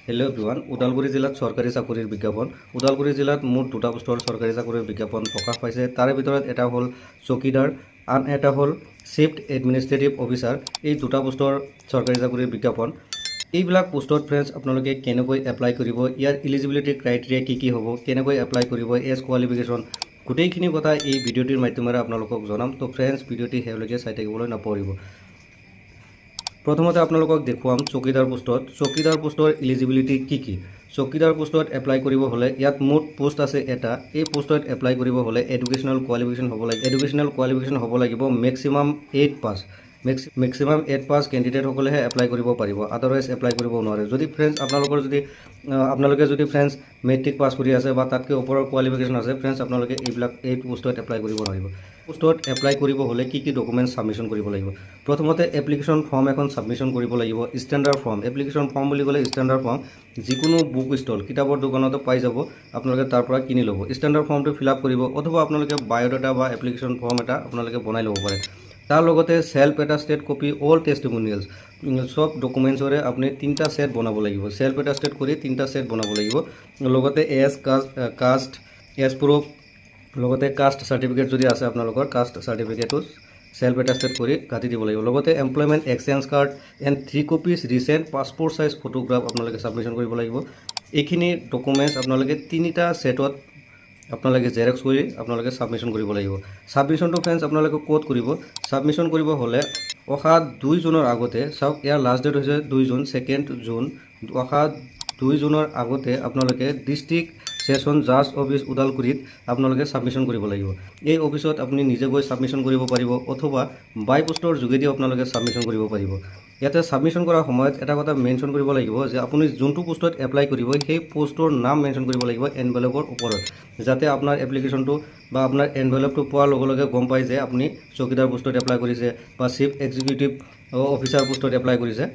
Hello' everyone, Udalguri জিলাত চৰকাৰী চাকৰিৰ বিজ্ঞাপন। ওদালগুৰি জিলাত মুঠ 2টা পোষ্টৰ চৰকাৰী চাকৰিৰ বিজ্ঞাপন প্ৰকাশ পাইছে। তাৰে ভিতৰত এটা হ'ল চকীদাৰ, আন এটা হ'ল চিফ্ট এডমিনিষ্ট্ৰেটিভ অফিচাৰ। এই 2টা পোষ্টৰ চৰকাৰী চাকৰিৰ বিজ্ঞাপন। এইবিলাক পোষ্টত ফ্ৰেণ্ডছ আপোনালোকে কেনেকৈ এপ্লাই কৰিব, ইয়াৰ ইলিজিবিলিটি ক্ৰাইটেৰিয়া কি হ'ব, কেনেকৈ এপ্লাই কৰিব, এজ কোৱালিফিকেশ্যন, গোটেইখিনি কথা এই ভিডিঅ'টিৰ মাধ্যমেৰে আপোনালোকক জনাম। তো ফ্ৰেণ্ডছ, ভিডিঅ'টি শেষলৈকে চাই থাকিবলৈ নপৰিব। প্ৰথমতে আপোনালোকক দেখুৱাম চকীদাৰ পোষ্টৰ ইলিজিবিলিটি কি। চকীদাৰ পোষ্টত এপ্লাই কৰিব হ'লে ইয়াত মুঠ পোষ্ট আছে এটা। এই পোষ্টত এপ্লাই কৰিব হ'লে এডুকেশ্যনেল কোৱালিফিকেশ্যন হ'ব লাগিব মেক্সিমাম 8 পাছ। মেক্সিমাম 8 পাছ কেণ্ডিডেটসকলেহে এপ্লাই কৰিব পাৰিব, আদাৰৱাইজ এপ্লাই কৰিব নোৱাৰে। যদি ফ্ৰেণ্ডছ আপোনালোকে যদি ফ্ৰেণ্ডছ মেট্ৰিক পাছ কৰি আছে বা তাতকৈ ওপৰৰ কোৱালিফিকেশ্যন আছে, ফ্ৰেণ্ডছ আপোনালোকে এই পোষ্টত এপ্লাই কৰিব নোৱাৰিব। পোষ্টত এপ্লাই কৰিব হ'লে কি ডকুমেণ্টছ ছাবমিশ্যন কৰিব লাগিব। প্ৰথমতে এপ্লিকেশ্যন ফৰ্ম এখন ছাবমিশ্যন কৰিব লাগিব। ষ্টেণ্ডাৰ্ড ফৰ্ম, এপ্লিকেশ্যন ফৰ্ম বুলি ক'লে ষ্টেণ্ডাৰ্ড ফৰ্ম যিকোনো বুক ষ্টল, কিতাপৰ দোকানতে পাই যাব, আপোনালোকে তাৰ পৰা কিনি ল'ব। ষ্টেণ্ডাৰ্ড ফৰ্মটো ফিল আপ কৰিব, অথবা আপোনালোকে বায়'ডাটা বা এপ্লিকেশ্যন ফৰ্ম এটা আপোনালোকে বনাই ল'ব পাৰে। তাৰ লগতে সেল্ফ এটাষ্টেড কপি, অল টেষ্টিমনিয়েলছ, সব ডকুমেণ্টছৰে আপুনি 3টা ছেট বনাব লাগিব। সেল্ফ এটাষ্টেড কৰি 3টা ছেট বনাব লাগিব। লগতে এজ প্ৰুফ, লগতে কাষ্ট চাৰ্টিফিকেট যদি আছে আপোনালোকৰ, কাষ্ট চাৰ্টিফিকেটো সেল্ফ এটাষ্টেড কৰি কাটি দিব লাগিব। লগতে employment exchange card and 3 copies recent passport size photograph আপোনালোকে ছাবমিশ্যন কৰিব লাগিব। এইখিনি ডকুমেণ্টছ আপোনালোকে 3টা ছেটত আপোনালোকে জেৰক্স কৰি আপোনালোকে ছাবমিশ্যন কৰিব লাগিব। ছাবমিশ্যনটো ফ্ৰেণ্ডছ আপোনালোকে ক'ত কৰিব? ছাবমিশ্যন কৰিব হ'লে অহা 2 জুনৰ আগতে, চাওক ইয়াৰ লাষ্ট ডেট হৈছে 2 জুন, 2 জুন, অহা 2 জুনৰ আগতে আপোনালোকে ডিষ্ট্ৰিক্ট ছেছন জাজ অফিচ ওদালগুৰিত আপোনালোকে ছাবমিশ্যন কৰিব লাগিব। এই অফিচত আপুনি নিজে গৈ ছাবমিশ্যন কৰিব পাৰিব, অথবা বাই পোষ্টৰ যোগেদিও আপোনালোকে ছাবমিশ্যন কৰিব পাৰিব। ইয়াতে ছাবমিশ্যন কৰাৰ সময়ত এটা কথা মেনশ্যন কৰিব লাগিব যে আপুনি যোনটো পোষ্টত এপ্লাই কৰিব সেই পোষ্টৰ নাম মেনশ্যন কৰিব লাগিব এনভেলপৰ ওপৰত, যাতে আপোনাৰ এপ্লিকেশ্যনটো বা আপোনাৰ এনভেলপটো পোৱাৰ লগে লগে গম পায় যে আপুনি চকীদাৰ পোষ্টত এপ্লাই কৰিছে বা চিফ এক্সিকিউটিভ অফিচাৰ পোষ্টত এপ্লাই কৰিছে।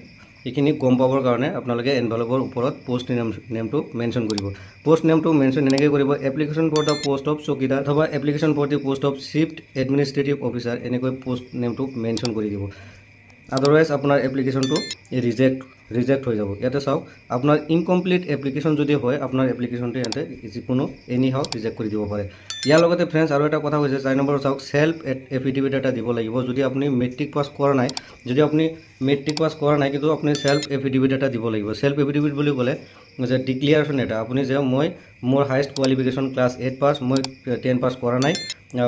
এইখিনি গম পাবৰ কাৰণে আপোনালোকে এনভেলপৰ ওপৰত পোষ্ট নেমটো মেনশ্যন কৰিব। পোষ্ট নেমটো মেনশ্যন এনেকৈ কৰিব, application for the post of চকীদাৰ অথবা application for the post of chief administrative officer, এনেকৈ পোষ্ট নেমটো মেনশ্যন কৰি দিব। আদাৰৱাইজ আপোনাৰ এপ্লিকেশ্যনটো ৰিজেক্ট হৈ যাব। ইয়াতে চাওক, আপোনাৰ ইনকমপ্লিট এপ্লিকেশ্যন যদি হয়, আপোনাৰ এপ্লিকেশ্যনটো ইয়াতে যিকোনো এনি হাউ ৰিজেক্ট কৰি দিব পাৰে। ইয়াৰ লগতে ফ্ৰেণ্ডছ আৰু এটা কথা হৈছে, 4 নম্বৰ চাওক, সেল্ফ এফিডেভিট এটা দিব লাগিব। যদি আপুনি মেট্ৰিক পাছ কৰা নাই, কিন্তু আপুনি সেল্ফ এফিডেভিট এটা দিব লাগিব। সেল্ফ এফিডেভিট বুলি ক'লে যে ডিক্লিয়াৰেশ্যন এটা, আপুনি যে মোৰ হায়েষ্ট কোৱালিফিকেশ্যন ক্লাছ 8 পাছ, মই 10 পাছ কৰা নাই,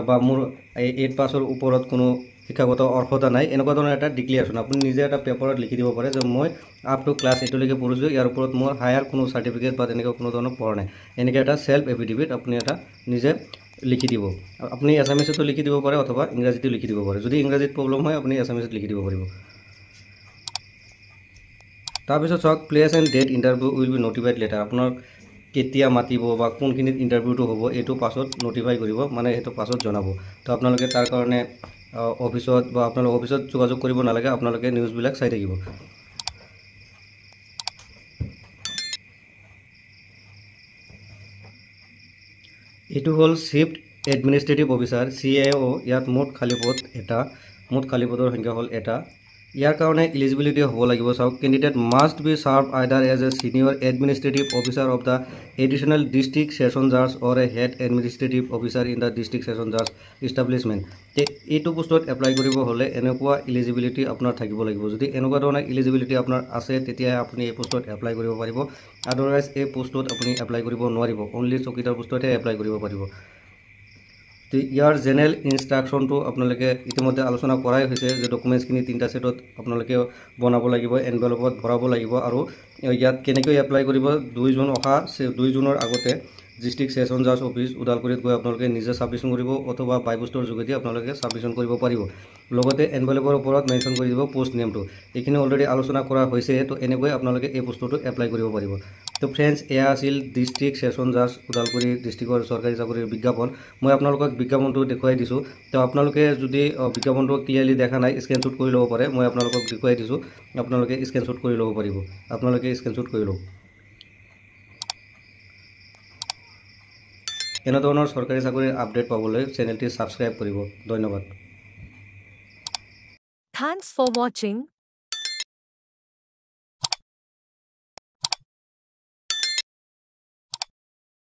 বা মোৰ 8 পাছৰ ওপৰত কোনো শিক্ষাগত অৰ্হতা নাই, এনেকুৱা ধৰণৰ এটা ডিক্লিয়াৰেশ্যন আপুনি নিজে এটা পেপাৰত লিখি দিব পাৰে যে মই আপ টু ক্লাছ 8লৈকে পঢ়িছোঁ, ইয়াৰ ওপৰত মোৰ হায়াৰ কোনো চাৰ্টিফিকেট বা তেনেকুৱা কোনো ধৰণৰ পঢ়া নাই, এনেকৈ এটা সেল্ফ এফিডেভিট আপুনি এটা নিজে লিখি দিব। আপুনি এছামিছতো লিখি দিব পাৰে অথবা ইংৰাজীতো লিখি দিব পাৰে। যদি ইংৰাজীত প্ৰব্লেম হয় আপুনি এছামিছত লিখি দিব পাৰিব। তাৰপিছত চাওক, place and date interview will be notified letter. আপোনাক কেতিয়া মাতিব বা কোনখিনিত ইণ্টাৰভিউটো হ'ব এইটো পাছত নটিফাই কৰিব, মানে সেইটো পাছত জনাব। তো আপোনালোকে তাৰ কাৰণে অফিচত বা আপোনালোক অফিচত যোগাযোগ কৰিব নালাগে, আপোনালোকে নিউজবিলাক চাই থাকিব। এইটো হ'ল চিফ এডমিনিষ্ট্ৰেটিভ অফিচাৰ CAO। ইয়াত মুঠ খালী পদৰ সংখ্যা হ'ল এটা। ইয়াৰ কাৰণে ইলিজিবিলিটি হ'ব লাগিব, চাওক, candidate must B serve আইদাৰ as a senior administrative officer of the additional district session জাজ অৰ এ head administrative officer in the district session জাজ ইষ্টাব্লিছমেণ্ট। এইটো পোষ্টত এপ্লাই কৰিব হ'লে এনেকুৱা ইলিজিবিলিটি আপোনাৰ থাকিব লাগিব। যদি এনেকুৱা ধৰণৰ ইলিজিবিলিটি আপোনাৰ আছে, তেতিয়াহে আপুনি এই পোষ্টত এপ্লাই কৰিব পাৰিব। আদাৰৱাইজ এই পোষ্টত আপুনি এপ্লাই কৰিব নোৱাৰিব, অনলি চকীদাৰ পোষ্টতহে এপ্লাই কৰিব পাৰিব। তো ইয়াৰ জেনেৰেল ইনষ্ট্ৰাকশ্যনটো আপোনালোকে ইতিমধ্যে আলোচনা কৰাই হৈছে যে ডকুমেণ্টছখিনি 3টা ছেটত আপোনালোকে বনাব লাগিব, এনভেলপত ভৰাব লাগিব। আৰু ইয়াত কেনেকৈ এপ্লাই কৰিব, 2 জুনৰ আগতে ডিষ্ট্ৰিক্ট ছেছন জাজ অফিচ ওদালগুৰিত গৈ আপোনালোকে নিজে ছাবমিশ্যন কৰিব, অথবা বাই পোষ্টৰ যোগেদি আপোনালোকে ছাবমিশ্যন কৰিব পাৰিব। লগতে এনভেলপৰ ওপৰত মেনশ্যন কৰি দিব পোষ্ট নেমটো। এইখিনি অলৰেডি আলোচনা কৰা হৈছে, তো এনেকৈ আপোনালোকে এই পোষ্টটো এপ্লাই কৰিব পাৰিব। তো ফ্ৰেণ্ডছ, এয়া আছিল ডিষ্ট্ৰিক্ট ছেছন জাজ ওদালগুৰি ডিষ্ট্ৰিক্টৰ চৰকাৰী চাকৰিৰ বিজ্ঞাপন। মই আপোনালোকক বিজ্ঞাপনটো দেখুৱাই দিছোঁ। তো আপোনালোকে যদি বিজ্ঞাপনটো ক্লিয়াৰলি দেখা নাই, স্ক্ৰীনশ্বট কৰি ল'ব পাৰে। মই আপোনালোকক দেখুৱাই দিছোঁ, আপোনালোকে স্ক্ৰীনশ্বট কৰি ল'ব পাৰিব। আপোনালোকে স্ক্ৰীনশ্বট কৰি লওক। এনেধৰণৰ চৰকাৰী চাকৰিৰ আপডেট পাবলৈ চেনেলটি ছাবস্ক্ৰাইব কৰিব। ধন্যবাদ। Thanks for watching.